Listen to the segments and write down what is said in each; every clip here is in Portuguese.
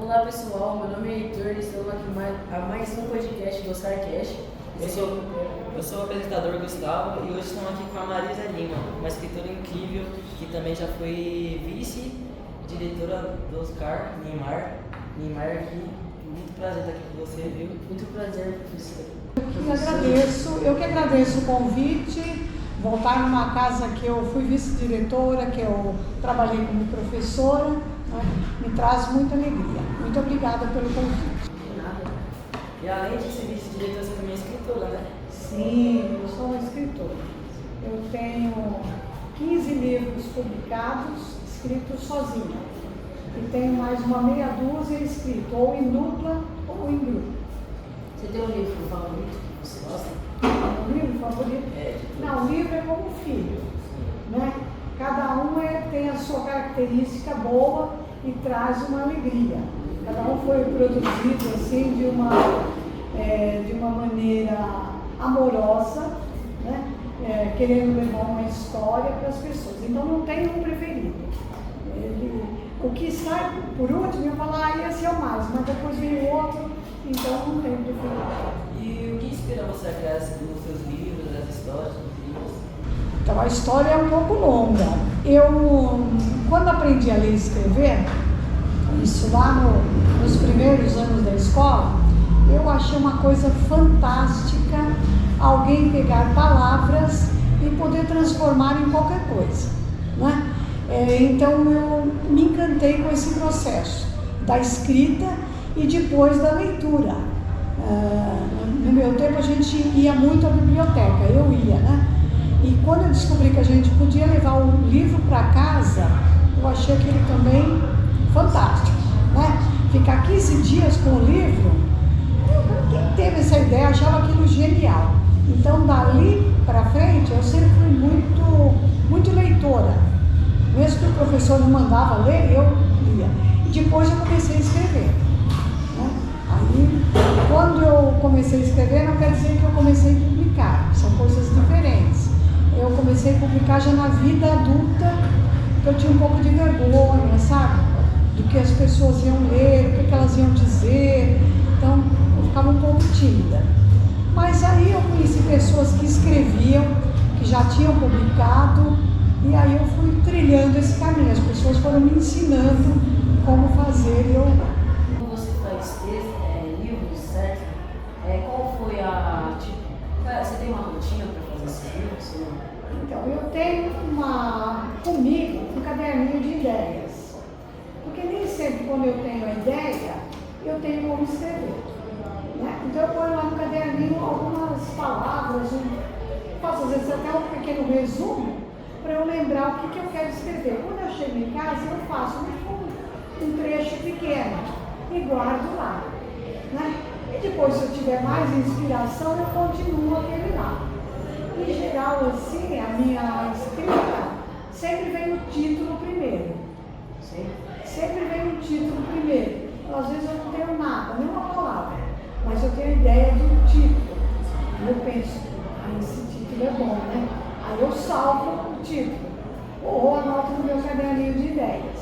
Olá pessoal, meu nome é Heitor e estamos aqui a mais um podcast do OscarCast. Eu sou o apresentador Gustavo e hoje estamos aqui com a Marisa Lima, uma escritora incrível que também já foi vice-diretora do Oscar, Neymar aqui. Muito prazer estar aqui com você, viu? Muito prazer, professor. Eu que agradeço o convite, voltar numa casa que eu fui vice-diretora, que eu trabalhei como professora, né? Me traz muita alegria. Muito obrigada pelo convite. De nada. E além de ser vice-diretora, você também é escritora, né? Sim, eu sou uma escritora. Eu tenho 15 livros publicados, escritos sozinha. E tenho mais uma meia dúzia escrito, ou em dupla ou em grupo. Você tem um livro favorito que você gosta? Um livro favorito? Não, o livro é como filho, né? Cada um tem a sua característica boa e traz uma alegria. Cada um foi produzido assim de uma maneira amorosa, né? Querendo levar uma história para as pessoas. Então não tem um preferido. O que sai por último, eu falo, esse é o mais, mas depois vem o outro, então não tem preferido. E o que inspira você a criar os seus livros, as histórias dos livros? Então a história é um pouco longa. Quando aprendi a ler e escrever, isso lá nos primeiros anos da escola, eu achei uma coisa fantástica alguém pegar palavras e poder transformar em qualquer coisa, né? Então eu me encantei com esse processo da escrita e depois da leitura. No meu tempo a gente ia muito à biblioteca, eu ia, né? E quando eu descobri que a gente podia levar o livro para casa, eu achei aquilo também fantástico, né? Ficar 15 dias com o livro, quem teve essa ideia achava aquilo genial. Então dali para frente eu sempre fui muito leitora. Mesmo que o professor não mandava ler, eu lia. E depois eu comecei a escrever, né? Aí, quando eu comecei a escrever, não quer dizer que eu comecei a publicar, são coisas diferentes. Eu comecei a publicar já na vida adulta, porque eu tinha um pouco de vergonha, sabe? Do que as pessoas iam ler, o que elas iam dizer. Então, eu ficava um pouco tímida. Mas aí eu conheci pessoas que escreviam, que já tinham publicado, e aí eu fui trilhando esse caminho. As pessoas foram me ensinando como fazer. Quando você faz livros, certo? Qual foi você tem uma rotina para fazer esses livros? Então, eu tenho comigo um caderninho de ideias. Porque nem sempre quando eu tenho a ideia, eu tenho como escrever, né? Então eu ponho lá no caderninho algumas palavras, faço às vezes até um pequeno resumo, para eu lembrar o que eu quero escrever. Quando eu chego em casa, eu faço um trecho pequeno e guardo lá, né? E depois, se eu tiver mais inspiração, eu continuo aquele lá. Em geral, assim, a minha escrita sempre vem o título primeiro. Sempre vem o título primeiro. Às vezes eu não tenho nada, nenhuma palavra, mas eu tenho a ideia do título. Eu penso, esse título é bom, né? Aí eu salvo o título, ou anoto no meu caderninho de ideias,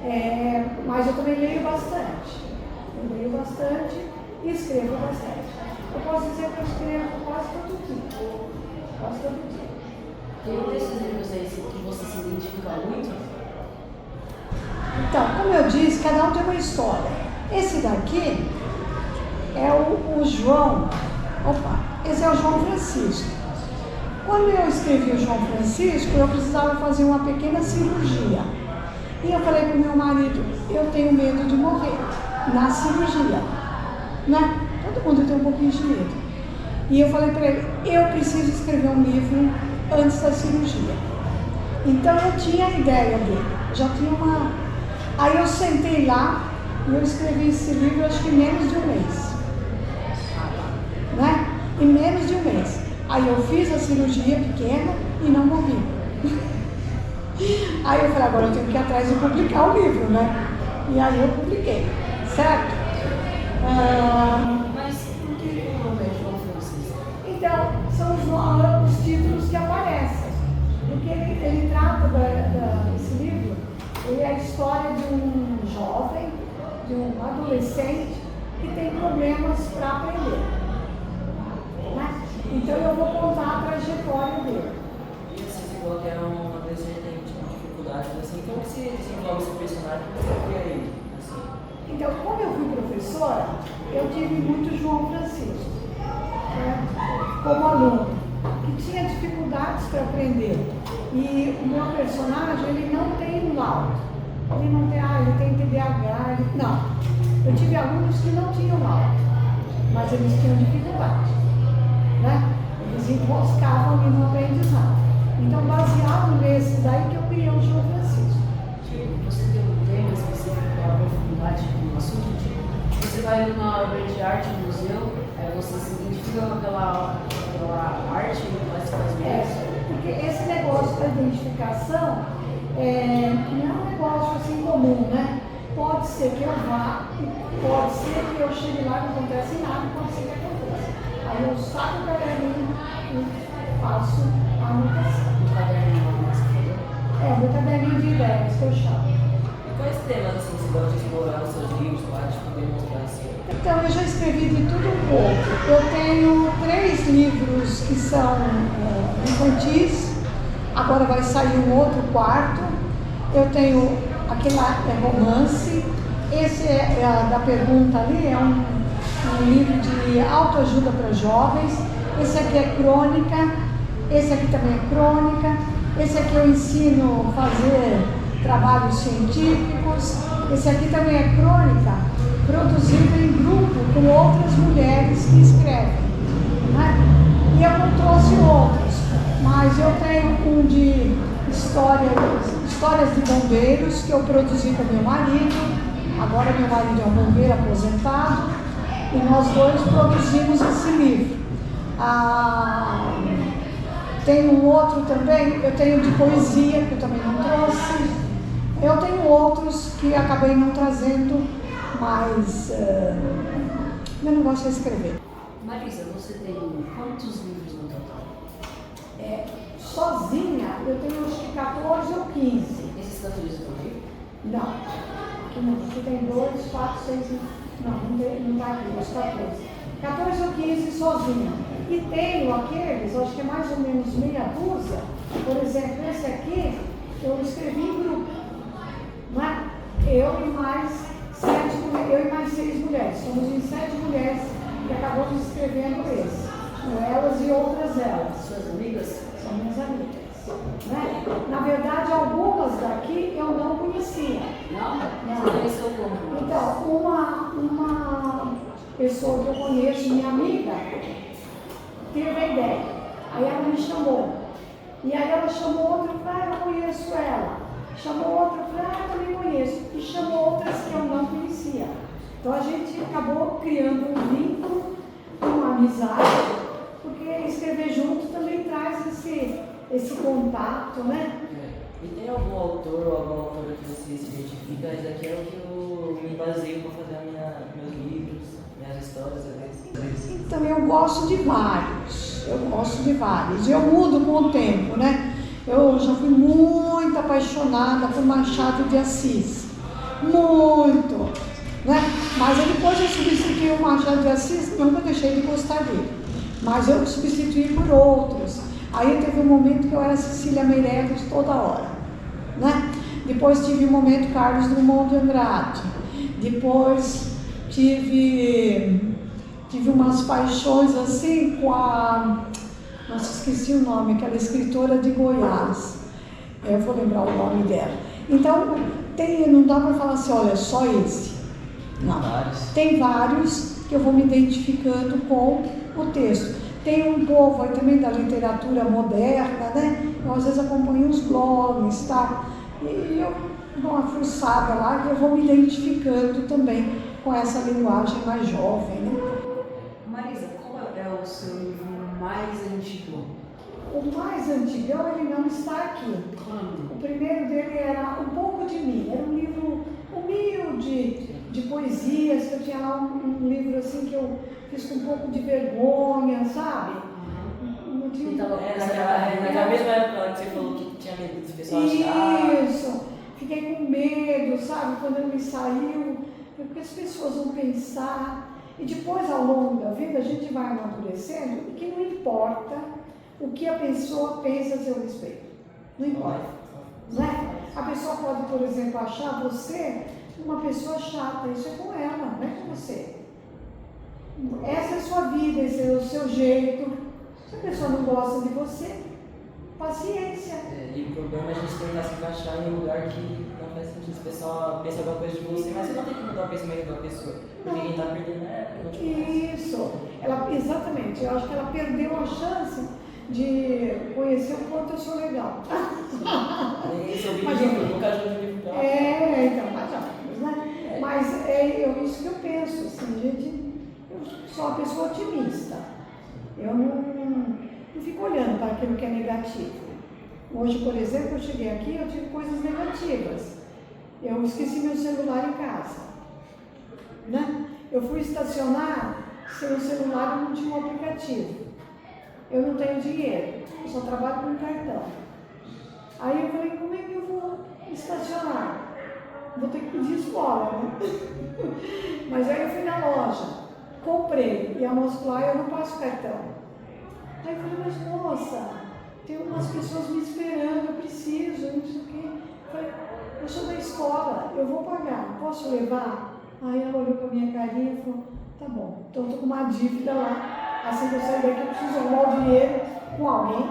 né? Mas eu também leio bastante. Eu leio bastante e escrevo bastante. Eu posso dizer que eu escrevo quase todo dia. Quase todo dia. Tem um desses livros aí que você se identifica muito? Então, como eu disse, cada um tem uma história. Esse daqui é o João. Esse é o João Francisco. Quando eu escrevi o João Francisco, eu precisava fazer uma pequena cirurgia. E eu falei para o meu marido, eu tenho medo de morrer na cirurgia, né? Todo mundo tem um pouquinho de medo. E eu falei para ele, eu preciso escrever um livro antes da cirurgia. Então eu tinha a ideia dele, já tinha uma... Aí eu sentei lá e eu escrevi esse livro, acho que em menos de um mês. Né? Em menos de um mês. Aí eu fiz a cirurgia pequena e não morri. Aí eu falei, agora eu tenho que ir atrás e publicar o livro, né? E aí eu publiquei, certo? Mas por que o nome é João Francisco? Então, são os títulos que aparecem. Porque ele trata desse livro, ele é a história de um jovem adolescente que tem problemas para aprender. Né? Então eu vou contar a trajetória dele. E você falou que era um adolescente que tem dificuldades, assim, como que se desenvolve esse personagem? Como você cria ele? Assim? Então, como eu fui professora, eu tive muito João Francisco, né, como aluno, que tinha dificuldades para aprender. E o meu personagem, ele não tem um laudo. Ele não tem, ele tem TDAH, não. Eu tive alunos que não tinham laudo, mas eles tinham dificuldade, né? Eles enroscavam ali no aprendizado. Então, baseado nesse daí que eu criei o João Francisco. Você tem um tema específico para profundidade no assunto? Tipo, você vai numa obra de arte no museu, você se identifica com aquela arte, mas faz mesmo? Porque esse negócio da identificação não é um negócio assim comum, né? Pode ser que eu vá, pode ser que eu chegue lá e não acontece nada, pode ser que aconteça. Aí eu saco o caderninho e faço a anotação. No caderninho, você falou? O meu caderninho de ideias que eu chamo. E quais temas assim, você gosta de explorar nos seus livros, para poder mostrar assim? Então, eu já escrevi de tudo um pouco. Eu tenho 3 livros que são infantis, agora vai sair um outro 4. Eu tenho aquele lá, romance. Esse da pergunta ali, é um livro de autoajuda para jovens. Esse aqui é crônica, esse aqui também é crônica. Esse aqui eu ensino a fazer trabalhos científicos. Esse aqui também é crônica, produzido em grupo com outras mulheres que escrevem, né? E eu não trouxe outros, mas eu tenho um de histórias de bombeiros que eu produzi com meu marido. Agora meu marido é um bombeiro aposentado e nós dois produzimos esse livro. Tem um outro também, eu tenho de poesia que eu também não trouxe. Eu tenho outros que acabei não trazendo, mas meu negócio é escrever. Marisa, você tem quantos livros no total? Sozinha, eu tenho acho que 14 ou 15. Esses 14 estão aqui? Não, aqui não. Aqui tem 2, 4, 6, não vai aqui, os 14. 14 ou 15 sozinha. E tenho aqueles, acho que é mais ou menos meia dúzia. Por exemplo, esse aqui, eu escrevi em grupo. Não é? Eu e mais 6 mulheres. Somos em 7 mulheres que acabamos escrevendo esse. Elas e outras elas. Suas amigas? São minhas amigas. Né? Na verdade, algumas daqui eu não conhecia. Não? Não. Você conheceu como? Então, uma pessoa que eu conheço, minha amiga, teve a ideia. Aí ela me chamou. E aí ela chamou outra, eu falei, eu conheço ela. Chamou outra, eu falei, eu também conheço. E chamou outras que eu não conhecia. Então a gente acabou criando um vínculo, uma amizade, porque escrever junto também traz esse contato, né? E tem algum autor ou alguma autora que você se identifica? Esse aqui é o que eu me baseio para fazer meus livros, minhas histórias, às vezes. Então eu gosto de vários. E eu mudo com o tempo, né? Eu já fui muito apaixonada por Machado de Assis. Muito! Né? Mas aí depois eu substituí o Machado de Assis, nunca deixei de gostar dele. Mas eu substituí por outros. Aí teve um momento que eu era Cecília Meirelles toda hora. Né? Depois tive um momento Carlos Drummond de Andrade. Depois tive umas paixões assim com a... Nossa, esqueci o nome, aquela escritora de Goiás. Eu vou lembrar o nome dela. Então, não dá para falar assim, olha, só esse. Não. Tem vários que eu vou me identificando com o texto. Tem um povo aí também da literatura moderna, né? Eu às vezes acompanho os blogs, tá? E eu dou uma fuçada lá que eu vou me identificando também com essa linguagem mais jovem, né? Marisa, qual é o seu livro mais antigo? O mais antigão, ele não está aqui. Quando? O primeiro dele era Um Pouco de Mim. Era um livro humilde, de poesias, que eu tinha lá um livro assim que eu fiz com um pouco de vergonha, sabe? Não tinha... Naquela mesma época que você falou que tinha medo dos pessoal achar. Isso. fiquei com medo, sabe, quando ele me saiu, o que as pessoas vão pensar. E depois, ao longo da vida, a gente vai amadurecendo e que não importa o que a pessoa pensa a seu respeito. Não importa. Não é? A pessoa pode, por exemplo, achar você uma pessoa chata, isso é com ela, não é com você. Essa é a sua vida, esse é o seu jeito. Se a pessoa não gosta de você, paciência. E o problema é a gente tentar se encaixar em um lugar que não faz sentido. O pessoal pensa alguma coisa de você, mas você não tem que mudar o pensamento da pessoa. Porque quem está perdendo é Isso. Exatamente. Eu acho que ela perdeu a chance de conhecer o quanto eu sou legal. Esse é o vídeo, nunca ajuda o livro. Então, mais ou menos, né? Mas é isso que eu penso, assim, gente, eu sou uma pessoa otimista. Eu não fico olhando para aquilo que é negativo. Hoje, por exemplo, eu cheguei aqui e eu tive coisas negativas. Eu esqueci meu celular em casa. Né? Eu fui estacionar sem o celular e não tinha um aplicativo. Eu não tenho dinheiro, eu só trabalho com cartão. Aí eu falei, como é que eu vou estacionar? Vou ter que pedir escola, né? Mas aí eu fui na loja, comprei, e a moça falou, eu não passo cartão. Aí eu falei, mas moça, tem umas pessoas me esperando, eu preciso, não sei o quê. Eu falei, eu sou da escola, eu vou pagar, posso levar? Aí ela olhou para minha carinha e falou, tá bom, então eu tô com uma dívida lá. Assim que eu sair daqui, eu preciso arrumar o dinheiro com alguém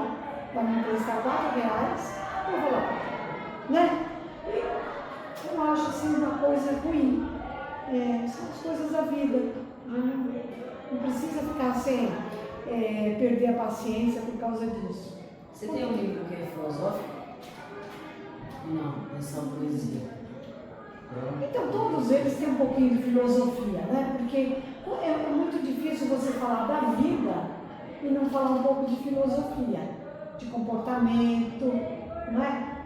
para me emprestar R$4, eu vou lá. Né? E eu acho assim uma coisa ruim. São as coisas da vida. Não precisa ficar sem perder a paciência por causa disso. Você tem um livro que é filosófico? Não, é só poesia. Então, todos eles têm um pouquinho de filosofia, né? Porque é muito difícil você falar da vida e não falar um pouco de filosofia, de comportamento, não é?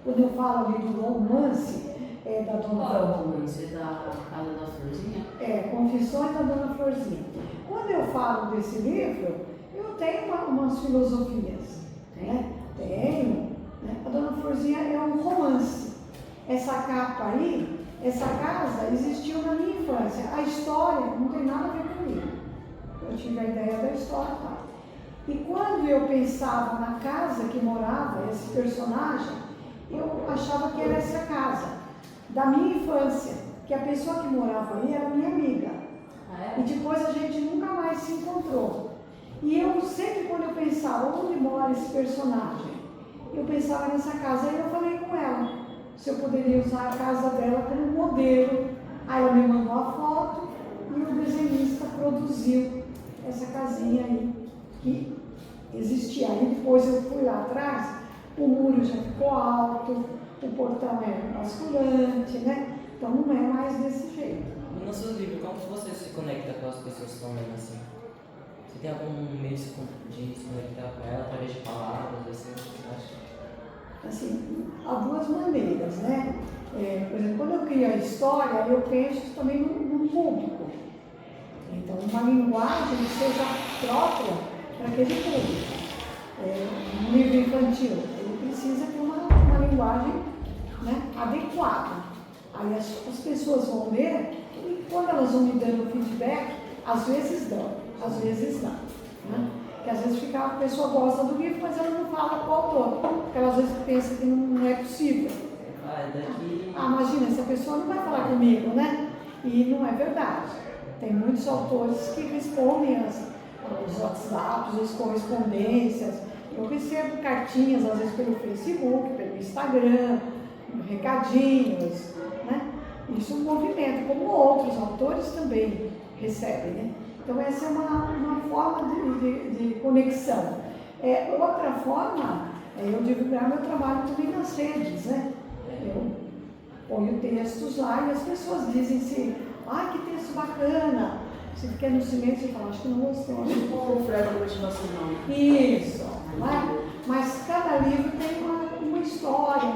Quando eu falo ali do romance da Dona Qual é o romance? É da Casa da Florzinha? Confissões da Dona Florzinha. Quando eu falo desse livro, eu tenho umas filosofias. Né? Tenho. Né? A Dona Florzinha é um romance. Essa capa aí, essa casa existiu na minha infância. A história não tem nada a ver comigo. Eu tive a ideia da história, tá? E quando eu pensava na casa que morava esse personagem, eu achava que era essa casa da minha infância, que a pessoa que morava ali era minha amiga. E depois a gente nunca mais se encontrou. E eu sempre, quando eu pensava onde mora esse personagem, eu pensava nessa casa. Aí eu falei com ela se eu poderia usar a casa dela como modelo. Aí ela me mandou a foto e o desenhista produziu essa casinha aí, que existia. Aí depois eu fui lá atrás, o muro já ficou alto, o portão é basculante, né? Então não é mais desse jeito. E nos seus livros, como você se conecta com as pessoas que estão lendo assim? Você tem algum meio de se conectar com ela através de palavras, assim, você acha? Assim, há duas maneiras, né? Por exemplo, quando eu crio a história, eu penso também no público. Então, uma linguagem que seja própria para aquele público. Um livro infantil, ele precisa ter uma linguagem, né, adequada. Aí as pessoas vão ler e quando elas vão me dando feedback, às vezes dão, às vezes não. Né? Porque às vezes a pessoa gosta do livro, mas ela não fala com o autor, porque ela às vezes pensa que não é possível. Imagina, essa pessoa não vai falar comigo, né? E não é verdade. Tem muitos autores que respondem os WhatsApps, as correspondências. Eu recebo cartinhas, às vezes pelo Facebook, pelo Instagram, recadinhos, né? Isso movimenta, como outros autores também recebem, né? Então essa é uma forma de conexão. Outra forma é eu divulgar meu trabalho também nas redes, né? Eu ponho textos lá e as pessoas dizem assim, que texto bacana. Se ficar no silêncio e falar, acho que não gostou. Ou frase motivacional. Isso, né? Mas cada livro tem uma história,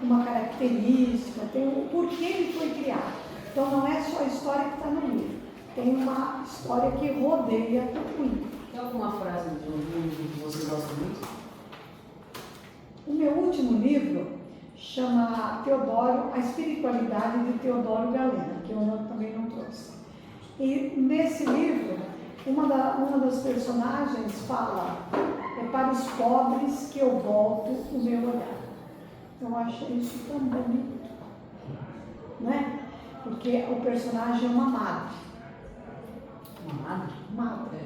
uma característica, tem o porquê ele foi criado. Então não é só a história que está no livro. Tem uma história que rodeia o livro. Tem alguma frase de um livro que você gosta muito? O meu último livro chama Teodoro, a espiritualidade de Teodoro Galeno, que eu também não trouxe. E nesse livro, uma das personagens fala, é para os pobres que eu volto o meu olhar. Eu achei isso tão bonito, né? Porque o personagem é uma madre. Madre.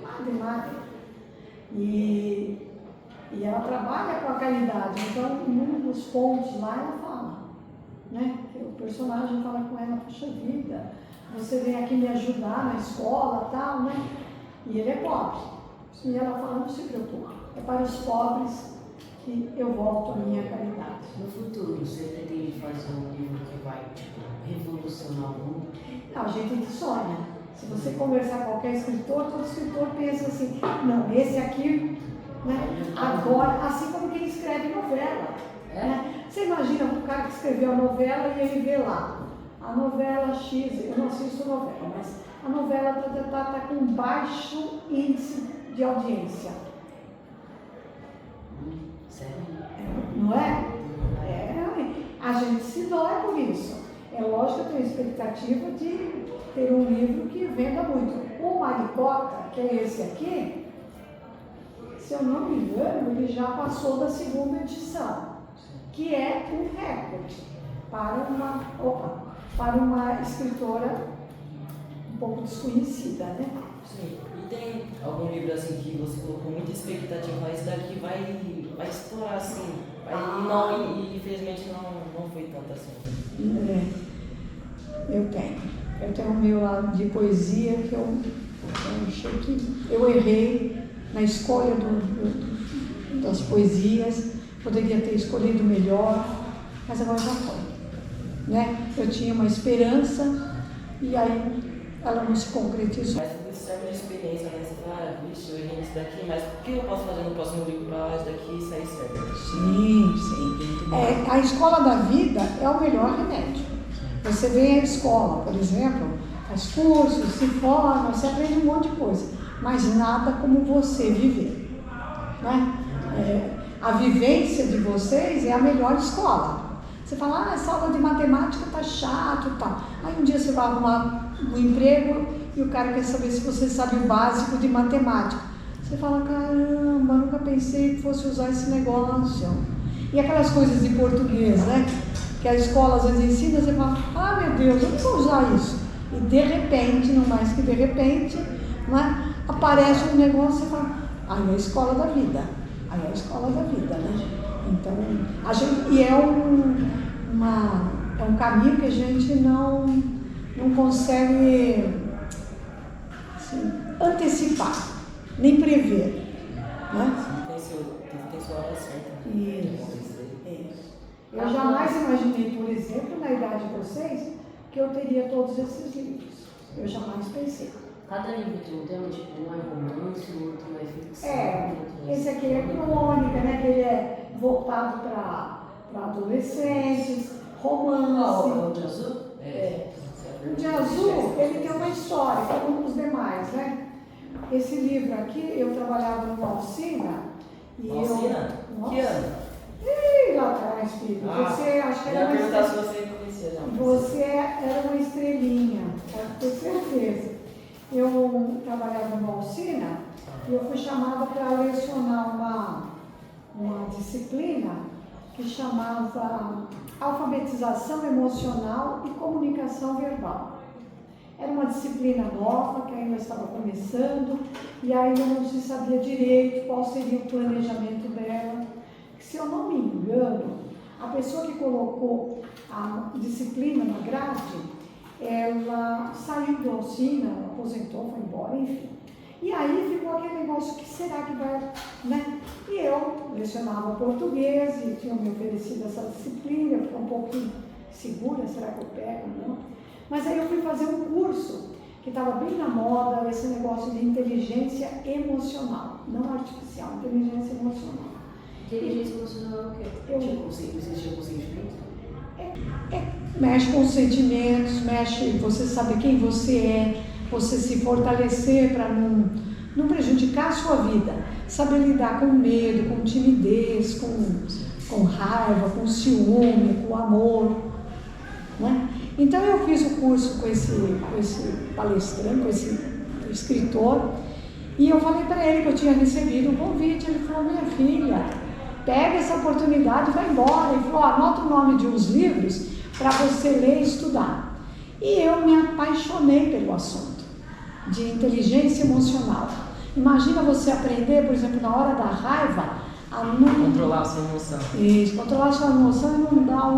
E ela trabalha com a caridade. Então, em um dos pontos lá, ela fala, né? O personagem fala com ela, puxa vida, você vem aqui me ajudar na escola e tal, né? E ele é pobre. E ela fala, não se preocupe, é para os pobres que eu volto a minha caridade. No futuro, você pretende fazer um livro que vai, tipo, revolucionar o mundo? Não, a gente sonha. Se você conversar com qualquer escritor, todo escritor pensa assim, não, esse aqui, né? Agora, assim como quem escreve novela. Né? Você imagina o cara que escreveu a novela e ele vê lá, a novela X, eu não assisto novela, mas a novela está com baixo índice de audiência. Sério? Não é? A gente se dói por isso. É lógico que eu tenho expectativa de ter um livro que venda muito. O Maricota, que é esse aqui, se eu não me engano, ele já passou da segunda edição, que é um recorde para uma escritora um pouco desconhecida, né? Sim. E tem algum livro assim que você colocou muita expectativa, esse daqui vai estourar assim, e infelizmente não foi tanto assim. Eu tenho o meu lado de poesia que eu achei que eu errei na escolha das poesias, poderia ter escolhido melhor, mas agora já foi, né? Eu tinha uma esperança e aí ela não se concretizou. Mas tudo isso serve de experiência, né? Você fala, vixe, eu errei nisso daqui, mas o que eu posso fazer no próximo livro para isso daqui sair certo? Sim. A escola da vida é o melhor remédio. Você vem à escola, por exemplo, faz cursos, se forma, você aprende um monte de coisa, mas nada como você viver, né? A vivência de vocês é a melhor escola. Você fala, essa aula de matemática tá chato e tal. Aí um dia você vai arrumar um emprego e o cara quer saber se você sabe o básico de matemática. Você fala, caramba, nunca pensei que fosse usar esse negócio. E aquelas coisas de português, né? Que a escola às vezes ensina, você fala, meu Deus, eu não vou usar isso. E de repente, não mais que de repente, né, aparece um negócio e você fala, aí é a escola da vida. Aí é a escola da vida, né? Então, é um caminho que a gente não consegue assim, antecipar, nem prever, né? Tem sua hora certa. Isso. Eu jamais imaginei, por exemplo, na idade de vocês, que eu teria todos esses livros. Eu jamais pensei. Cada livro tem um tema, tipo, um é romance, o outro é ficção. Esse aqui é crônica, né? Que ele é voltado para adolescentes, romance. O de azul? O de azul, ele tem uma história, como os demais, né? Esse livro aqui, eu trabalhava numa oficina. Oficina? Que ano? Lá atrás, filho. Você acha que era uma estrela. Se você conhecia, não. Você era uma estrelinha, pode ter certeza. Eu trabalhava numa oficina e eu fui chamada para lecionar uma disciplina que chamava Alfabetização Emocional e Comunicação Verbal. Era uma disciplina nova que ainda estava começando e ainda não se sabia direito qual seria o planejamento dela. Se eu não me engano, a pessoa que colocou a disciplina na grade, ela saiu da oficina, aposentou, foi embora, enfim. E aí ficou aquele negócio, o que será que vai, né? E eu lecionava português e tinham me oferecido essa disciplina, eu fiquei um pouquinho segura, será que eu pego ou não? Mas aí eu fui fazer um curso que estava bem na moda, esse negócio de inteligência emocional, não artificial, inteligência emocional. Inteligência emocional é o quê? Você tinha consentimento? Mexe com os sentimentos, você saber quem você é, você se fortalecer para não prejudicar a sua vida, saber lidar com medo, com timidez, com raiva, com ciúme, com amor, né? Então eu fiz o curso com esse palestrante, com esse escritor, e eu falei para ele que eu tinha recebido um convite. Ele falou: minha filha, pega essa oportunidade e vai embora. Ele falou: anota o nome de uns livros para você ler e estudar. E eu me apaixonei pelo assunto de inteligência emocional. Imagina você aprender, por exemplo, na hora da raiva, a não Controlar a sua emoção. Isso, controlar a sua emoção e não dar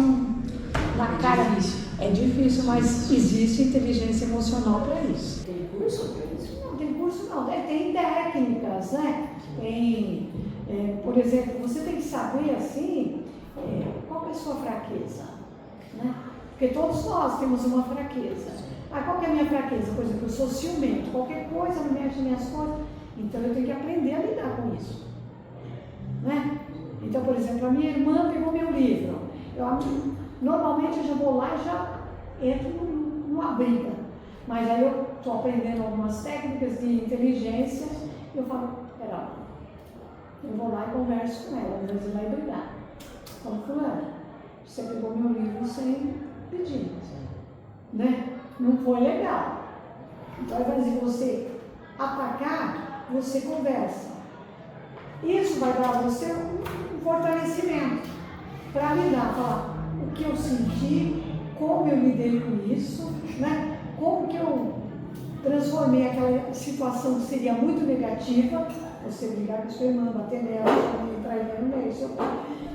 na cara. Difícil. É difícil, mas existe inteligência emocional para isso. Tem curso para isso? Não, tem curso não, tem técnicas, né? Tem, por exemplo, você tem que saber assim, qual é a sua fraqueza, né? Porque todos nós temos uma fraqueza. Qual que é a minha fraqueza? Por exemplo, eu sou ciumento, qualquer coisa não mexe nas minhas coisas, então eu tenho que aprender a lidar com isso, né? Então, por exemplo, a minha irmã pegou meu livro. Normalmente eu já vou lá e já entro numa briga. Mas aí eu estou aprendendo algumas técnicas de inteligência e eu falo: pera lá, eu vou lá e converso com ela, às vezes vai brigar. Eu falo: fulana, você pegou meu livro sem pedir, né? Não foi legal. Então, ao invés de você atacar, você conversa. Isso vai dar a você um fortalecimento para lidar, falar o que eu senti, como eu lidei com isso, né? Como que eu transformei aquela situação que seria muito negativa, você brigar com sua irmã, bater nela, entrar ela no meio, seu pai.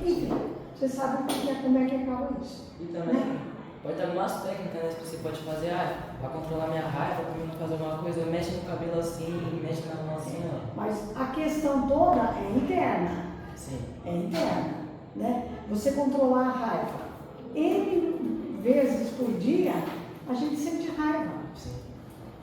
Enfim, você sabe como é que acaba isso. E também pode ter algumas técnicas, né, que você pode fazer, para controlar minha raiva, para não fazer alguma coisa, mexe no cabelo assim, mexe na mão assim, ó. Mas a questão toda é interna. Sim. É interna, né? Você controlar a raiva. N vezes por dia, a gente sente raiva. Sim.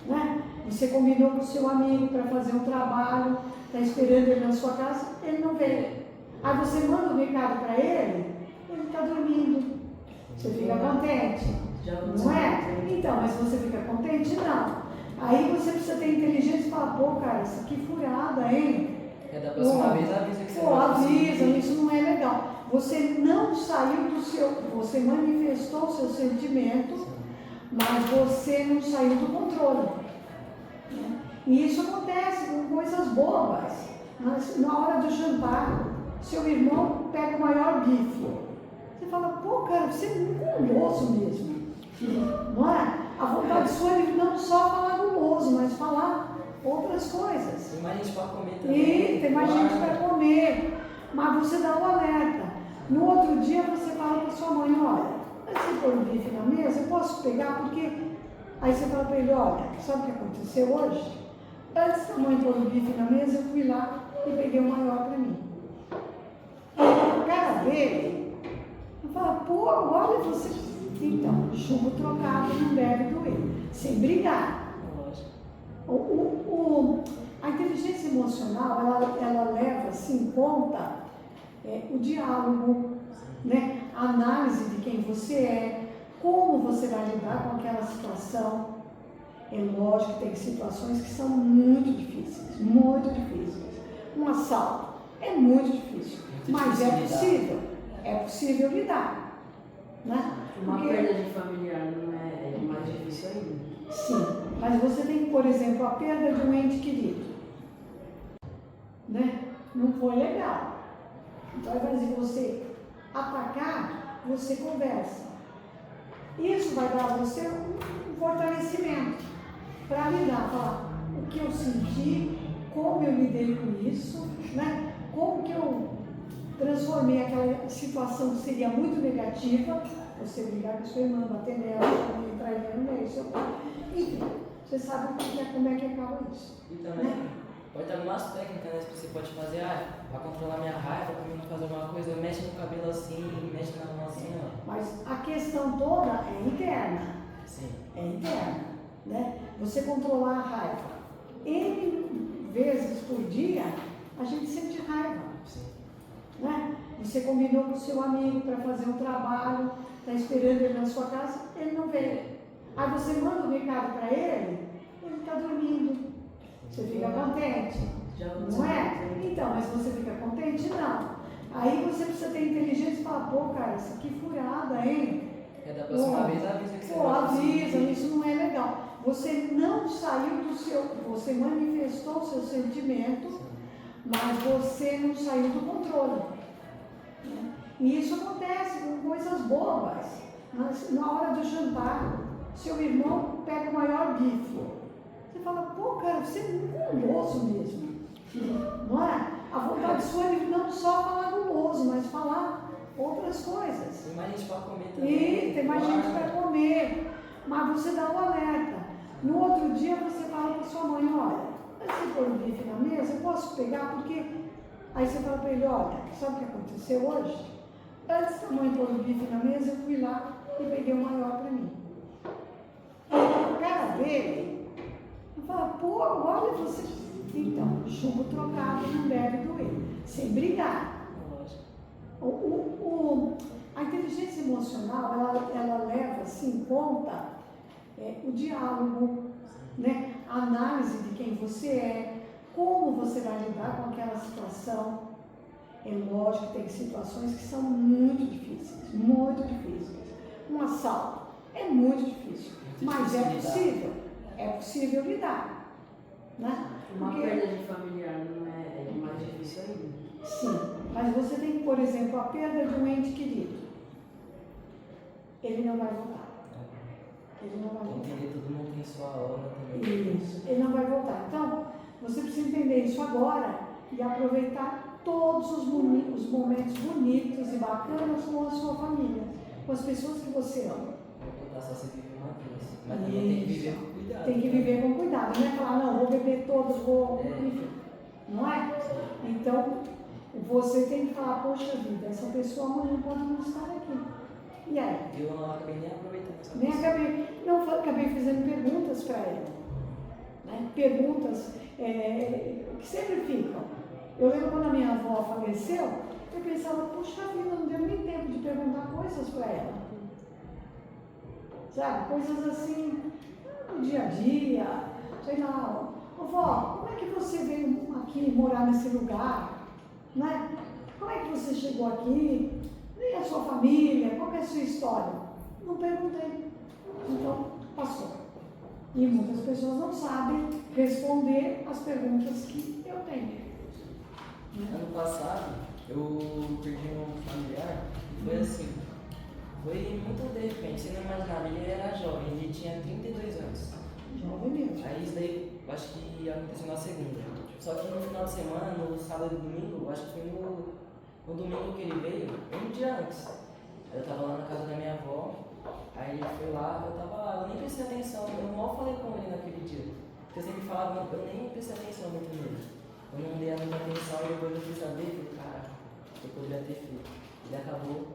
Né? Você combinou com o seu amigo para fazer um trabalho, está esperando ele na sua casa, ele não veio. Aí você manda um recado para ele está dormindo. Você fica contente, não é? Então, mas você fica contente? Não. Aí você precisa ter inteligência e falar: pô, cara, isso aqui furada, hein? Da próxima vez avisa que você avisa, isso não é legal. Você não saiu do seu, você manifestou o seu sentimento, mas você não saiu do controle. Né? E isso acontece com coisas bobas. Na hora do jantar, seu irmão pega o maior bife. Você fala: pô, cara, você é muito guloso mesmo. Não é? A vontade sua é não só falar guloso, mas falar outras coisas. Tem mais gente para comer também. E tem mais gente para comer. Mas você dá um alerta. No outro dia você fala para sua mãe: olha, antes de pôr o bife na mesa, eu posso pegar? Porque aí você fala para ele: olha, sabe o que aconteceu hoje? Antes da mãe pôr o bife na mesa, eu fui lá e peguei o maior para mim. A cara dele, eu falo: pô, olha você. Então, chumbo trocado não deve doer, sem brigar. A inteligência emocional, ela leva assim, em conta o diálogo, né? A análise de quem você é, como você vai lidar com aquela situação. É lógico que tem situações que são muito difíceis, muito difíceis. Um assalto é muito difícil, mas é possível lidar, né? Uma perda de familiar não é mais difícil ainda. Sim, mas você tem, por exemplo, a perda de um ente querido, né? Não foi legal. Então, ao invés de você atacar, você conversa. Isso vai dar a você um fortalecimento para lidar, falar o que eu senti, como eu lidei com isso, né? Como que eu transformei aquela situação que seria muito negativa, você brigar com sua irmã, bater nela, entrar ela no meio, seu pai. Enfim, você sabe como é que acaba isso. E também pode ter algumas técnicas, né, que você pode fazer, para controlar minha raiva, para não fazer alguma coisa, mexe no cabelo assim, mexe na mão assim, ó. Mas a questão toda é interna. Sim. É interna, né? Você controlar a raiva. N vezes por dia, a gente sente raiva. Sim. Né? Você combinou com o seu amigo para fazer um trabalho, está esperando ele na sua casa, ele não veio. Aí você manda um recado para ele está dormindo. Você fica contente, não é? Então, mas você fica contente? Não. Aí você precisa ter inteligência e falar, pô, cara, isso aqui furada, hein? Da próxima vez avisa que você Pô, vai avisa, conseguir. isso não é legal. Você não saiu do seu, você manifestou o seu sentimento, mas você não saiu do controle. Né? E isso acontece com coisas bobas. Na hora do jantar, seu irmão pega o maior bife. Você fala, pô, cara, você é muito guloso mesmo. Não é? A vontade sua é não só falar guloso, mas falar outras coisas. Tem mais gente para comer também. E tem mais gente para comer. Mas você dá um alerta. No outro dia você fala para sua mãe, olha, antes de pôr o bife na mesa, eu posso pegar, porque... Aí você fala para ele, olha, sabe o que aconteceu hoje? Antes da mãe pôr o bife na mesa, eu fui lá e peguei o maior para mim. A cara dele, eu falo, pô, olha você... Então, chumbo trocado não deve doer, sem brigar. A inteligência emocional, ela leva assim, em conta o diálogo, né? A análise de quem você é, como você vai lidar com aquela situação. É lógico que tem situações que são muito difíceis, muito difíceis. Um assalto é muito difícil, mas é possível lidar, né? Uma perda de familiar não é mais difícil ainda. Sim, mas você tem, por exemplo, a perda de um ente querido. Ele não vai voltar. Ele não vai voltar. Entender, todo mundo tem sua hora também. Isso, ele não vai voltar. Então, você precisa entender isso agora e aproveitar todos os momentos bonitos e bacanas com a sua família, com as pessoas que você ama. Vai voltar só se viver uma vez. Mas também tem que viver com cuidado. Tem que viver com cuidado, não é falar, não, vou beber todos, vou... Enfim, não é? Então, você tem que falar, poxa vida, essa pessoa amanhã pode não estar aqui. E aí? Eu não acabei nem aproveitando essa Acabei fazendo perguntas para ela. Né? Perguntas que sempre ficam. Eu lembro quando a minha avó faleceu, eu pensava, puxa vida, não deu nem tempo de perguntar coisas para ela. Sabe? Coisas assim, no dia a dia, sei lá, vó, como é que você veio aqui morar nesse lugar? Né? Como é que você chegou aqui? E a sua família? Qual é a sua história? Não perguntei. Então, passou. E muitas pessoas não sabem responder as perguntas que eu tenho. Ano passado, eu perdi um familiar e foi assim. Foi muito de repente, você não imaginava, ele era jovem, ele tinha 32 anos. Jovem mesmo. Aí isso daí, eu acho que aconteceu na segunda. Só que no final de semana, no sábado e domingo, eu acho que foi no domingo que ele veio, um dia antes. Eu tava lá na casa da minha avó, aí ele foi lá, eu tava lá, eu nem prestei atenção, eu mal falei com ele naquele dia. Porque eu sempre falava, eu nem prestei atenção muito nele. Eu não dei muita atenção e depois eu fui saber, falei, cara, eu poderia ter feito. Ele acabou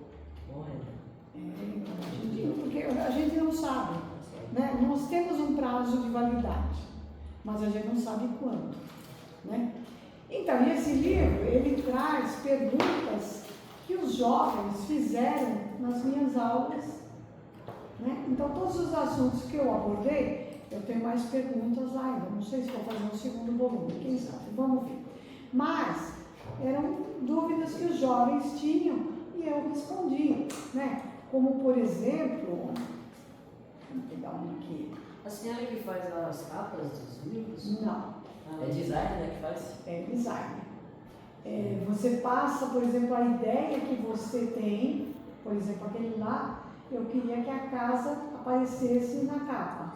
morrendo. Porque a gente não sabe, né? Nós temos um prazo de validade, mas a gente não sabe quando, né? Então, esse livro, ele traz perguntas que os jovens fizeram nas minhas aulas, né? Então, todos os assuntos que eu abordei, eu tenho mais perguntas ainda, não sei se vou fazer um segundo volume, quem sabe, vamos ver. Mas, eram dúvidas que os jovens tinham e eu respondi, né? Como, por exemplo, vamos pegar um aqui. A senhora que faz as capas dos livros? Não. É design, né, que faz? É design. Você passa, por exemplo, a ideia que você tem, por exemplo, aquele lá, eu queria que a casa aparecesse na capa.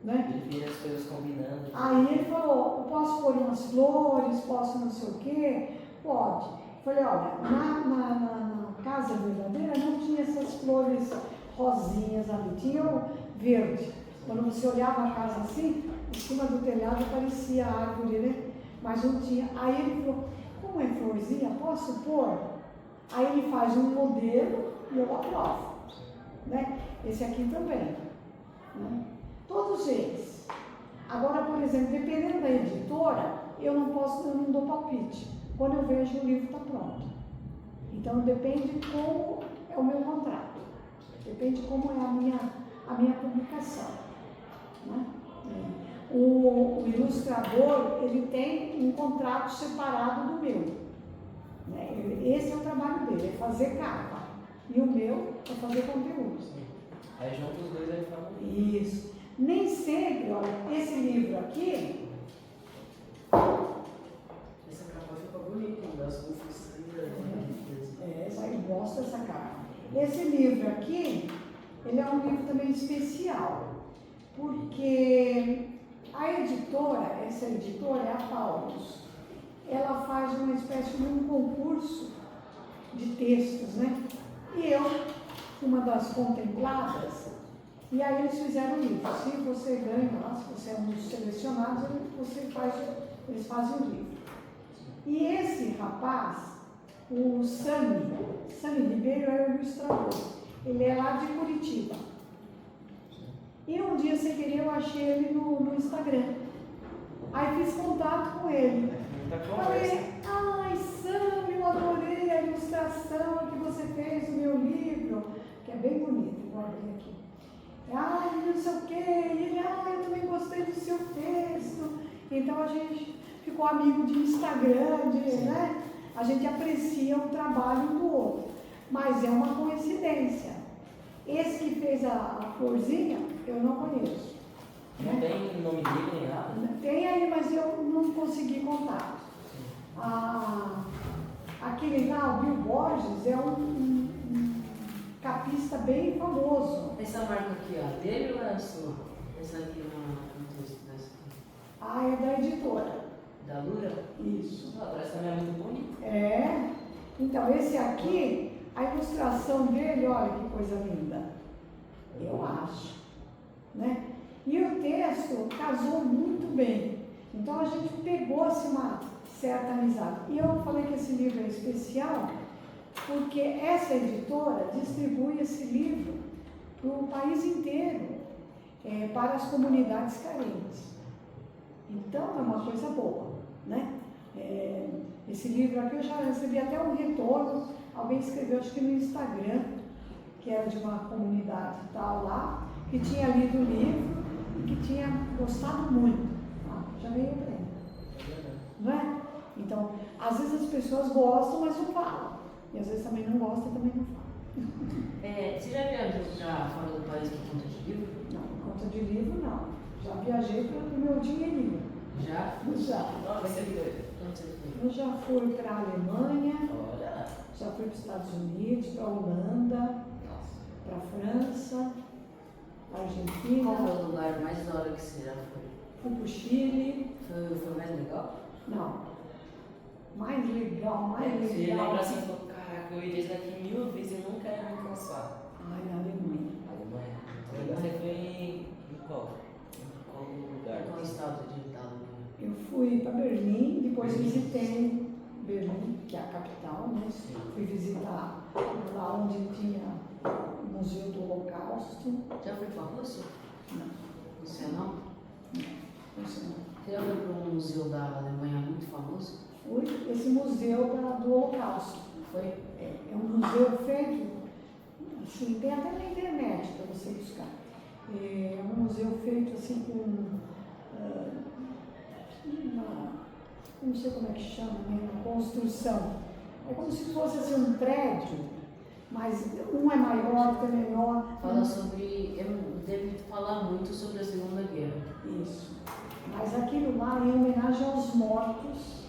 Né? Ele vira as coisas combinando. Aí ele falou, eu posso pôr umas flores, posso não sei o quê? Pode. Falei, olha, na casa verdadeira não tinha essas flores rosinhas ali, tinha o verde. Quando você olhava a casa assim, em cima do telhado parecia árvore, né? Mas não tinha. Aí ele falou, como é florzinha, posso pôr? Aí ele faz um modelo e eu aprovo. Né? Esse aqui também. Né? Todos eles. Agora, por exemplo, dependendo da editora, eu não dou palpite. Quando eu vejo o livro está pronto. Então depende como é o meu contrato. Depende como é a minha publicação. Né? O ilustrador, ele tem um contrato separado do meu. Né? Esse é o trabalho dele, é fazer capa. E o meu é fazer conteúdo. Aí junto os dois aí ficam. Isso. Nem sempre, olha, esse livro aqui, Essa capa fica bonita, das confusões. essa aí gosta dessa capa. Esse livro aqui, ele é um livro também especial, porque a editora, essa editora é a Paulus, ela faz uma espécie de um concurso de textos, né? E eu, uma das contempladas, e aí eles fizeram o livro. Se você ganha lá, se você é um dos selecionados, eles fazem o livro. E esse rapaz, o Sami Ribeiro, é o ilustrador. Ele é lá de Curitiba. E um dia, sem querer, eu achei ele no Instagram. Aí fiz contato com ele. Falei, ai, Sami, eu adorei a ilustração que você fez do meu livro, que é bem bonito, vou abrir aqui. Ai, não sei o quê, e ele, eu também gostei do seu texto. Então a gente ficou amigo de Instagram, né? A gente aprecia o trabalho do outro. Mas é uma coincidência. Esse que fez a florzinha, eu não conheço. Não tem nome dele nem nada? Tem aí, mas eu não consegui contato. Aquele lá, o Bill Borges, é um capista bem famoso. Essa marca aqui, ó, dele ou é a sua? Essa aqui no texto dessa aqui. É da editora. Da Lura? Isso. Parece também é muito bonito. É. Então, esse aqui, a ilustração dele, olha que coisa linda. Eu acho. Né? E o texto casou muito bem. Então, a gente pegou-se uma certa amizade. E eu falei que esse livro é especial porque essa editora distribui esse livro para o país inteiro, para as comunidades carentes. Então, é uma coisa boa, né? Esse livro aqui eu já recebi até um retorno. Alguém escreveu, acho que no Instagram, que era de uma comunidade tal lá, que tinha lido o livro e que tinha gostado muito. Já veio o prêmio. Não é? Então, às vezes as pessoas gostam, mas não falam. E às vezes também não gostam e também não falam. Você já viajou para fora do país por conta de livro? Não, por conta de livro não. Já viajei pelo meu dinheirinho. Já? Já. Onde você foi? Onde você foi? Eu já fui para a Alemanha, Olha. já fui para os Estados Unidos, para a Holanda, para a França, para a Argentina. Qual foi o lugar mais da hora que você já foi? Fui para o Chile. Foi mais legal? Não. Mais legal, Você legal. lembra assim, falou, caraca, eu iria isso daqui 1000 vezes e nunca ia me cansar. Ai, na Alemanha. Alemanha. Você foi em qual? Em qual lugar? Qual estado de Itália? Eu fui para Berlim, depois visitei Berlim, que é a capital, né? Fui visitar lá onde tinha o Museu do Holocausto. Já foi para a Rússia? Não, Você não? não sei não. Você já foi para um museu da Alemanha muito famoso? Fui esse museu do Holocausto. Foi? É um museu feito, assim, tem até na internet para você buscar. É um museu feito assim com não sei como é que chama, uma construção. É como se fosse assim, um prédio, mas um é maior, outro é menor. Fala sobre. Eu devo falar muito sobre a Segunda Guerra. Isso. Mas aquilo lá é em homenagem aos mortos,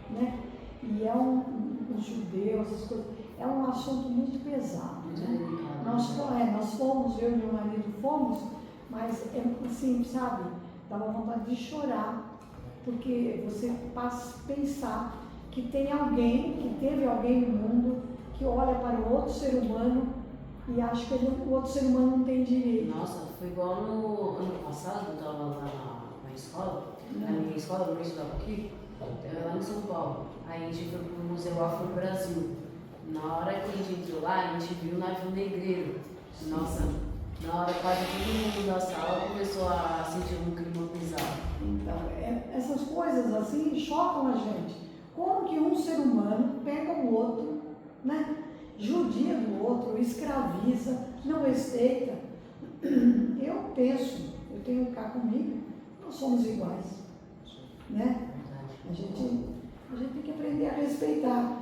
né? E é os judeus, as coisas. É um assunto muito pesado. Muito Né? delicado. Nós fomos, eu e meu marido fomos, mas assim, sabe, dava vontade de chorar, porque você passa a pensar que tem alguém, que teve alguém no mundo que olha para o outro ser humano e acha que o outro ser humano não tem direito. Nossa, foi igual no ano passado, eu estava lá na escola, na minha escola, no início da PUC, lá em São Paulo. Aí a gente foi para o Museu Afro-Brasil. Na hora que a gente entrou lá, a gente viu o navio negreiro. Nossa, na hora quase todo mundo da sala começou a sentir um clima pesado. Então, essas coisas assim chocam a gente. Como que um ser humano pega o outro, né? Judia do outro, escraviza, não respeita. Eu penso, eu tenho cá comigo, nós somos iguais, né? A gente tem que aprender a respeitar.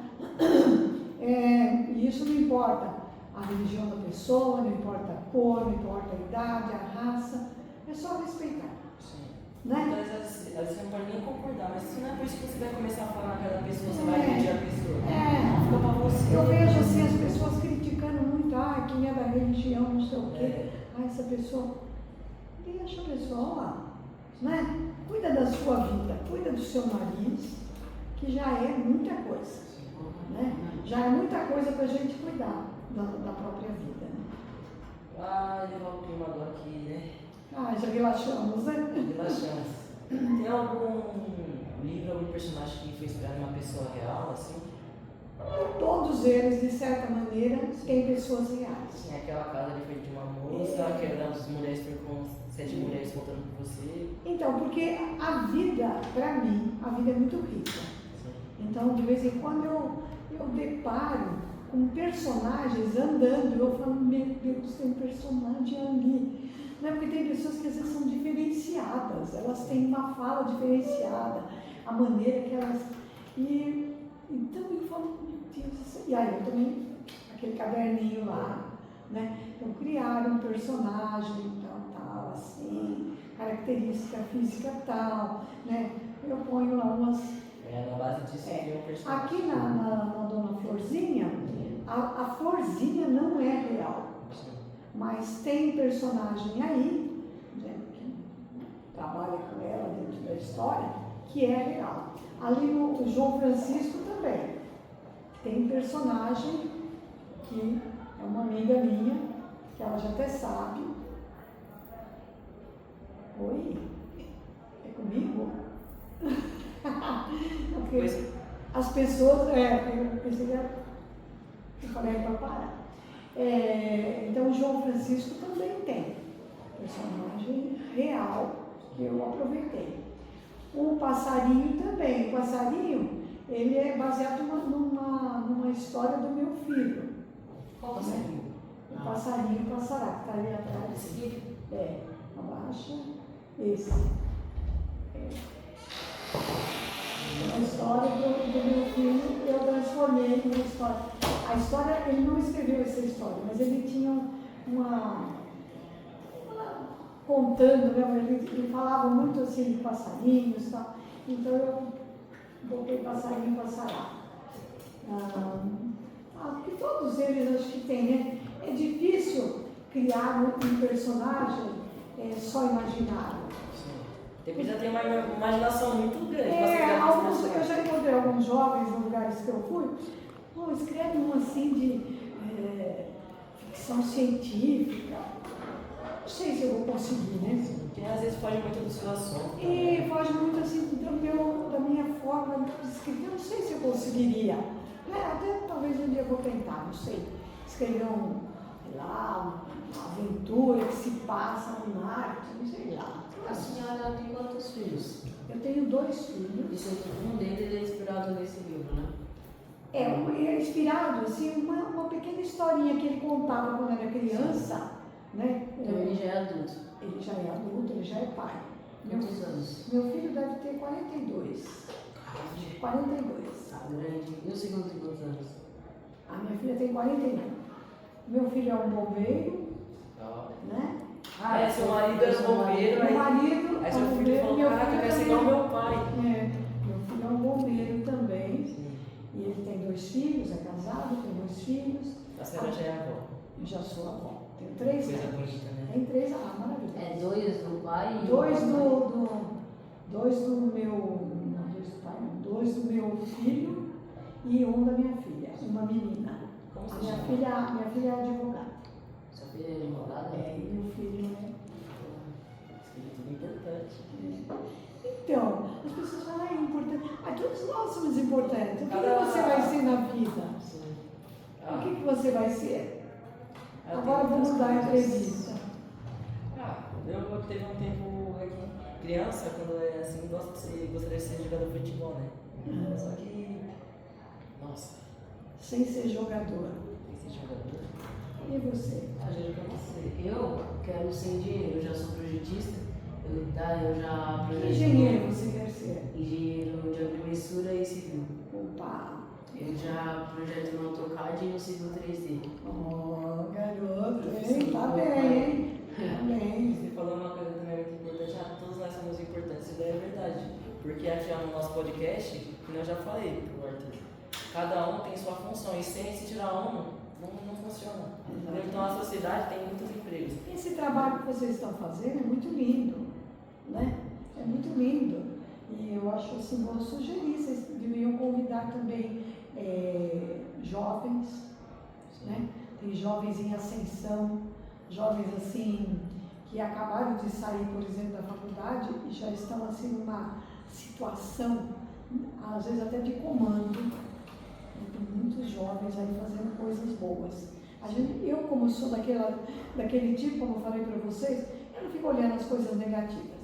E isso não importa a religião da pessoa, não importa a cor, não importa a idade, a raça, é só respeitar. Sim. Né? Então, às vezes você não pode nem concordar, mas se não é por isso que você vai começar a falar na cara da pessoa, você vai agredir a pessoa. Não fica pra você. Eu vejo assim as pessoas criticando muito, quem é da religião, não sei o quê. Essa pessoa, deixa a pessoa lá, né? Cuida da sua vida, cuida do seu nariz, que já é muita coisa, né? Já é muita coisa para a gente cuidar da própria vida, né? Levar o clima agora aqui, né? Já relaxamos, né? Relaxamos. Tem algum livro, algum personagem que foi inspirado em uma pessoa real, assim? Todos eles, de certa maneira, têm pessoas reais. Sim, aquela casa ali foi de uma moça, que era das mulheres, foi com 7 mulheres voltando com você. Então, porque a vida, para mim, a vida é muito rica. Sim. Então, de vez em quando eu deparo com personagens andando, eu falo, meu Deus, tem um personagem ali. Não é porque tem pessoas que às vezes são diferenciadas, elas têm uma fala diferenciada, a maneira que elas... Então eu falo, meu Deus, e aí eu também, aquele caderninho lá, né? Então criar um personagem, tal, assim, característica física tal, né? Eu ponho lá umas... Na base disso tem um personagem. Aqui na Dona Florzinha, a Florzinha não é real. Sim. Mas tem personagem aí, né, que trabalha com ela dentro da história, que é real. Ali no João Francisco também tem personagem que é uma amiga minha, que ela já até sabe. Oi? É comigo? Porque as pessoas... eu pensei que eu falei para parar. Então, o João Francisco também tem personagem real que eu aproveitei. O passarinho também. O passarinho, ele é baseado numa história do meu filho. Qual passarinho? O passarinho passará, que está ali atrás. Esse aqui? Abaixa. Esse. A história do meu filho, eu transformei numa história. A história, ele não escreveu essa história, mas ele tinha contando, né? Ele falava muito assim de passarinhos e tal. Então eu botei passarinho passará. Porque todos eles acho que tem, né? É difícil criar um personagem só imaginário. Precisa ter uma imaginação muito grande. Eu já encontrei alguns jovens em lugares que eu fui, escreve um assim de ficção científica. Não sei se eu vou conseguir, né? Porque às vezes foge muito do seu assunto. E foge muito assim da minha forma de escrever. Eu não sei se eu conseguiria. Até talvez um dia eu vou tentar, não sei. Escrever uma aventura que se passa no Marte, não sei lá. A senhora tem quantos filhos? Eu tenho 2 filhos. Um deles é inspirado nesse livro, né? É inspirado, assim, uma pequena historinha que ele contava quando era criança, né? Então ele já é adulto. Ele já é adulto, ele já é pai. Quantos anos? Meu filho deve ter 42. 42. Grande. E o segundo tem quantos anos? A minha filha tem 41. Meu filho é um bombeiro, né? Seu marido era bombeiro, Meu marido aí é seu um filho bombeiro, falou, meu caraca, filho vai ser também igual meu pai. Meu filho é um bombeiro também. Sim. E ele tem 2 filhos, é casado, tem 2 filhos. A senhora já é avó. Eu já sou avó. Tenho 3 Coisa netos. bonita, né? Tem 3, maravilhoso. É 2 do pai e 2 do meu. Não, 2 do pai, não. 2 do meu filho e 1 da minha filha, uma menina. Como A se minha chama? filha é advogada. Sua filha é advogada? E meu filho é. Tudo importante. Então, as pessoas falam, é importante. Todos nós somos importantes. O que Cada- você vai ser na vida? Sim. O que você vai ser? Eu Agora tenho vamos muitas dar a coisas. entrevista. Eu teve um tempo aqui, criança, quando é assim, gostaria de ser jogador de futebol, né? Só que, nossa, Sem ser jogador. tem que ser jogador. E você? Eu já pra você. Eu quero ser engenheiro, eu já sou projetista. Eu já Que projeto engenheiro você quer ser? engenheiro de agrimensura e civil. Opa! Eu já projeto no AutoCAD e no Civil 3D. Oh, garoto, hein? Tá bem, hein? Tá bem. Você falou uma coisa também muito importante, todos nós somos importantes, isso daí é verdade. Porque aqui no nosso podcast, como eu já falei pro Arthur, cada um tem sua função e sem se tirar não funciona. Então a sociedade tem muitos empregos. Esse trabalho que vocês estão fazendo é muito lindo, né? É muito lindo. E eu acho assim, vou sugerir, vocês deveriam convidar também jovens, né? Tem jovens em ascensão, jovens assim, que acabaram de sair, por exemplo, da faculdade e já estão assim numa situação, às vezes até de comando. Tem muitos jovens aí fazendo coisas boas. Eu, como sou daquele tipo, como eu falei para vocês, eu não fico olhando as coisas negativas.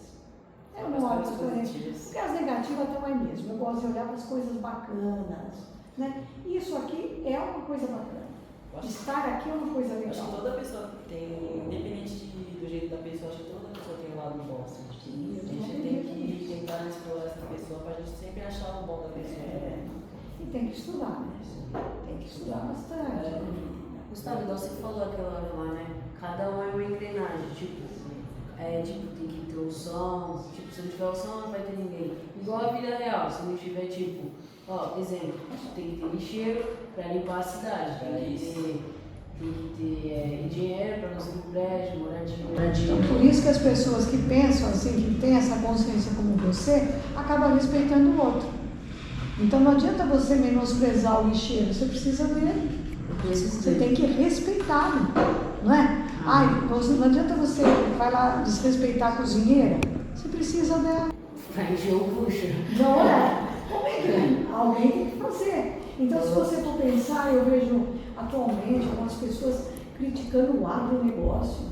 Eu não olho as coisas negativas, porque as negativas estão aí mesmo. Eu gosto de olhar para as coisas bacanas, né? Isso aqui é uma coisa bacana. Estar aqui é uma coisa legal. Acho que toda pessoa tem, independente do jeito da pessoa, acho que toda pessoa tem um lado bom. Assim. A gente tem que tentar explorar essa pessoa para a gente sempre achar o bom da pessoa. E tem que estudar, né? Tem que estudar bastante. Gustavo, igual você falou aquela hora lá, né? Cada um é uma engrenagem, tipo, tem que ter o som, tipo, se não tiver o som não vai ter ninguém. Igual a vida real, se não tiver, tipo, exemplo, tem que ter lixeiro para limpar a cidade, tem que ter dinheiro para construir um prédio, moradia. Então, por isso que as pessoas que pensam assim, que têm essa consciência como você, acabam respeitando o outro. Então não adianta você menosprezar o lixeiro, você precisa dele. Você tem que respeitá-lo, não é? Não adianta você vai lá desrespeitar a cozinheira, você precisa dela. Vai encher o bucho. Não é? Como é que é? Alguém tem que fazer. Então, se você for pensar, eu vejo atualmente algumas pessoas criticando o agronegócio.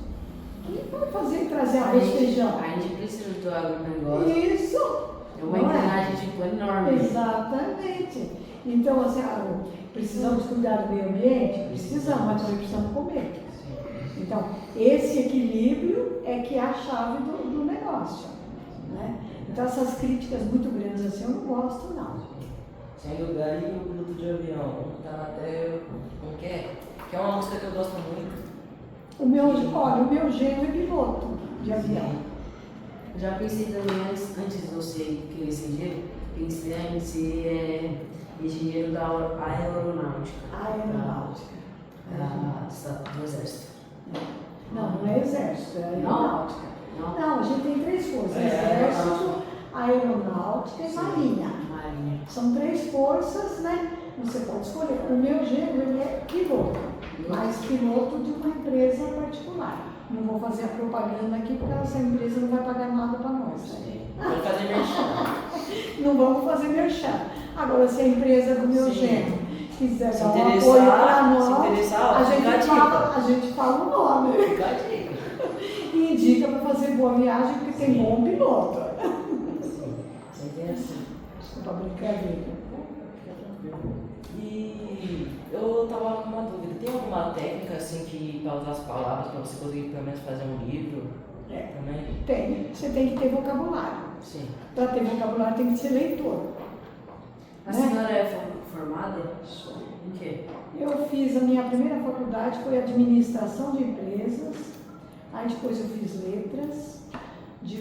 Quem vai fazer trazer arroz e feijão? A gente precisa do agronegócio. Isso! É uma engrenagem tipo enorme. Exatamente. Então, assim, precisamos cuidar do meio ambiente? Precisamos, mas também precisamos comer. Então, esse equilíbrio é que é a chave do negócio. Né? Então, essas críticas muito grandes assim, eu não gosto, não. Sem lugar e o piloto de avião, tá na terra, como que é? Que é uma música que eu gosto muito. O meu gênero é piloto de avião. Já pensei também, antes de você querer ser engenheiro, pensei em ser engenheiro da aeronáutica. Aeronáutica. Do exército. Não é exército, é aeronáutica. Não, a gente tem 3 forças: exército, aeronáutica e marinha. São 3 forças, né? Você pode escolher. O meu gênero ele é piloto, mas piloto de uma empresa particular. Não vou fazer a propaganda aqui porque essa empresa não vai pagar nada para nós. Né? Vamos fazer merchan. Não vamos fazer merchan. Agora, se a empresa do meu gênero quiser Se dar um interessar, apoio para nós, se interessar, a gente fala o nome. Fica a dica. E indica para fazer boa viagem porque tem bom piloto. Sempre assim. Desculpa a brincadeira. E eu tava com uma dúvida, tem alguma técnica assim que para usar as palavras, para você conseguir pelo menos fazer um livro? Também? Tem. Você tem que ter vocabulário. Sim. Para ter vocabulário tem que ser leitor. A senhora é formada? Em quê? Eu fiz a minha primeira faculdade, foi administração de empresas, aí depois eu fiz letras.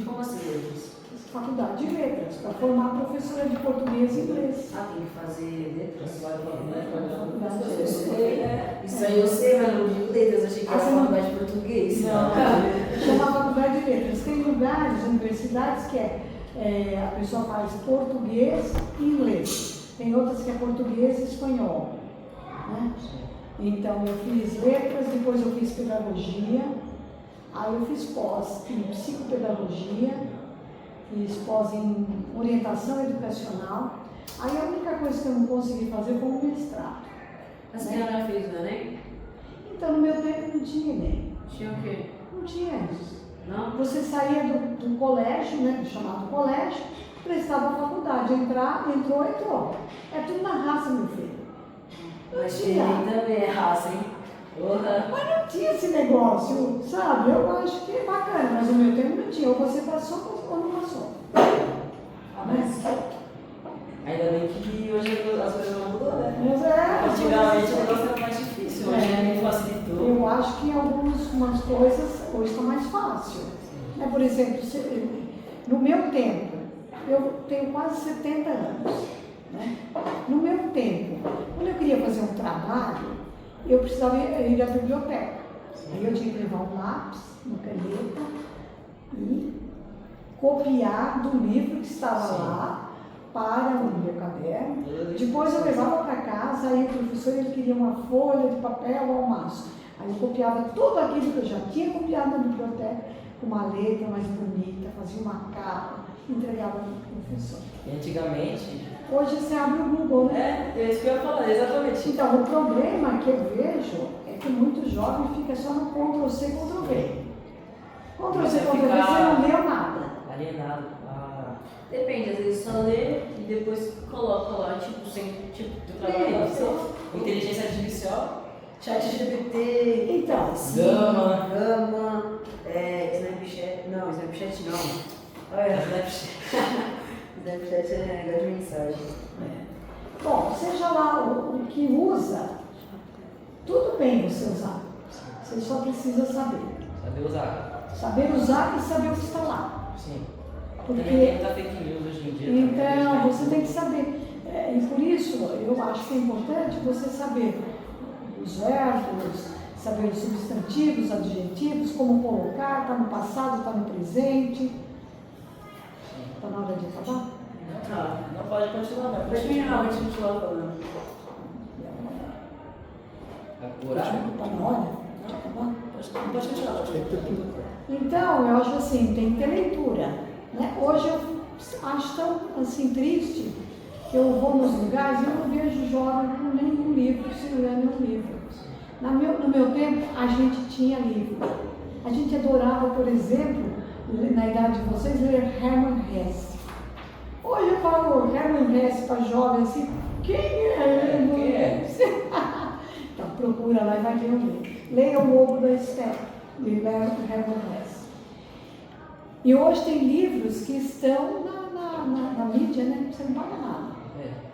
Como assim letras? Faculdade de letras, para formar professora de português e inglês. Tem que fazer letras? Faculdade de Eu sei, letras. Isso aí eu sei, mas não de letras, achei que era faculdade de português. Chama faculdade de letras. Tem lugares, universidades que a pessoa faz português e inglês. Tem outras que é português e espanhol. Né? Então eu fiz letras, depois eu fiz pedagogia, aí eu fiz pós em psicopedagogia, fiz pós em orientação educacional. Aí a única coisa que eu não consegui fazer foi um mestrado. A senhora fez o Enem? Então no meu tempo não tinha Enem. Tinha o quê? Não tinha. Não? Você saía do colégio, né, do chamado colégio, prestava a faculdade, entrou. É tudo na raça, meu filho. Mas Enem também é raça, hein? Porra. Mas não tinha esse negócio, sabe? Eu acho que é bacana, mas no meu tempo não tinha. Ou você passou ou não passou. Ainda bem que hoje as coisas não mudam, né? umas coisas, hoje está mais fácil. Né? Por exemplo, no meu tempo, eu tenho quase 70 anos. Né? No meu tempo, quando eu queria fazer um trabalho, eu precisava ir à biblioteca. Aí eu tinha que levar um lápis, uma caneta e copiar do livro que estava lá para o meu caderno. Depois eu levava para casa, aí o professor ele queria uma folha de papel ou maço. Aí eu copiava tudo aquilo que eu já tinha copiado na biblioteca, com uma letra mais bonita, fazia uma capa, entregava para o professor. E antigamente... Hoje você abre o Google, né? É isso que eu ia falar, exatamente. Então, o problema que eu vejo é que muito jovem fica só no Ctrl+C, Ctrl+V. Ctrl+C, Ctrl+V, você não leu nada. Alienado. Depende, às vezes só lê e depois coloca lá, tipo, sem do trabalho. Inteligência artificial, ChatGPT, Então, Gama, Snapchat. Não, Snapchat não. olha, Snapchat. Snapchat é negócio de mensagem. bom, seja lá o que usa, tudo bem você usar. Você só precisa saber. Saber usar. Saber usar e saber o que está lá. Sim. Porque, Também tem muita fake news hoje em dia. então, você tem que saber. E por isso, eu acho que é importante você saber os verbos, saber os substantivos, adjetivos, como colocar, está no passado, está no presente. Está na hora de acabar? Não pode continuar, não. Pode terminar, vou continuar falando. Horário? Está na hora de acabar? Pode continuar. Então, eu acho assim, tem que ter leitura. Né? Hoje eu acho tão assim, triste que eu vou nos lugares e eu não vejo jovem com nenhum livro, segurando um livro. No meu tempo, a gente tinha livro. A gente adorava, por exemplo, na idade de vocês, ler Hermann Hesse. Hoje eu falo Hermann Hesse para jovens assim, quem é Hermann Hesse? Então procura lá e vai ler o livro. Leia O Lobo da Steppe, de Hermann Hesse. E hoje tem livros que estão na mídia, né? Você não paga nada.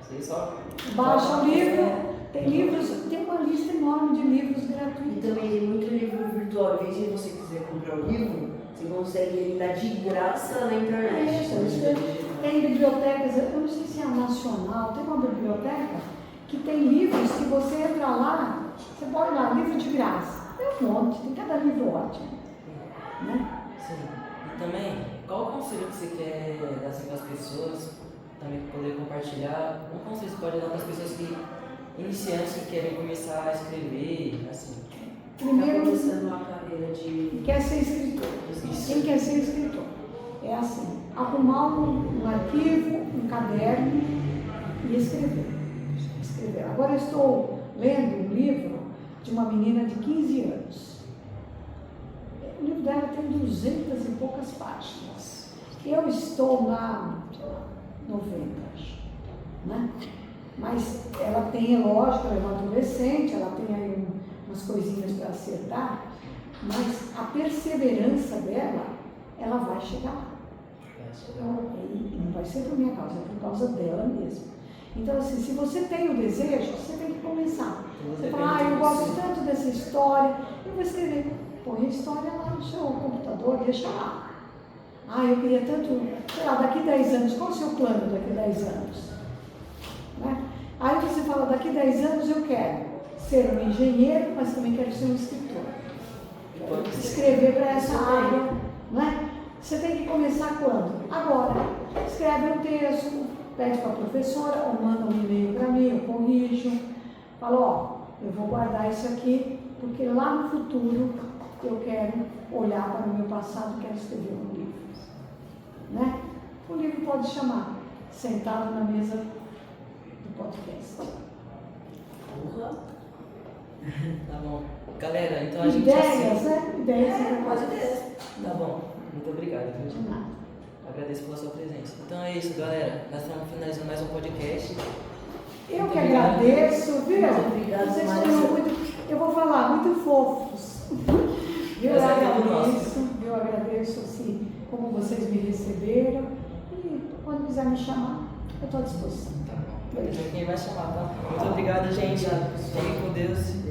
Você só... Baixa o livro, tem livros, tem uma lista enorme de livros E gratuitos. também tem muito livro virtual. Em vez de você quiser comprar o livro, você consegue ele dar de graça na internet. Tem bibliotecas, eu não sei se é a Nacional, tem uma biblioteca que tem livros que você entra lá, você pode ir lá, livro de graça. Tem um monte, tem cada livro ótimo. Né? Sim. E também, qual o conselho que você quer dar assim, para as pessoas, também poder compartilhar? Um conselho que você pode dar para as pessoas que iniciantes que querem começar a escrever, assim? Primeiro, começando uma carreira de... quer ser escritor. Quem quer ser escritor? É assim, arrumar um arquivo, um caderno e escrever. Agora eu estou lendo um livro de uma menina de 15 anos. O livro dela tem 200 e poucas páginas. Eu estou na 90, acho. Né? Mas ela tem, é lógico, ela é uma adolescente, ela tem aí umas coisinhas para acertar, mas a perseverança dela, ela vai chegar lá. E não vai ser por minha causa, é por causa dela mesmo. Então, assim, se você tem o desejo, você tem que começar. Você fala, eu gosto tanto dessa história, eu vou escrever. Põe a história lá no seu computador, deixa lá. Eu queria tanto, sei lá, daqui 10 anos, qual é o seu plano daqui 10 anos? Né? Aí você fala, daqui 10 anos eu quero ser um engenheiro, mas também quero ser um escritor. Quero escrever para essa área, né? Você tem que começar quando? Agora. Escreve um texto, pede para a professora, ou manda um e-mail para mim, eu corrijo. Fala, eu vou guardar isso aqui, porque lá no futuro eu quero olhar para o meu passado, quero escrever um livro. Né? O livro pode chamar Sentado na Mesa do Podcast. Tá bom. Galera, então a gente... Ideias, né? Ideias. Tá bom. Muito obrigado. De nada. Agradeço pela sua presença. Então é isso, galera. Nós estamos finalizando mais um podcast. Eu que agradeço, viu? Muito obrigada, Vocês Marisa. foram muito, eu vou falar, muito fofos. Eu agradeço assim, como vocês me receberam. E quando quiser me chamar, eu estou à disposição. Tá bom. Quem vai chamar, tá? Muito obrigado, gente. Fiquem com Deus.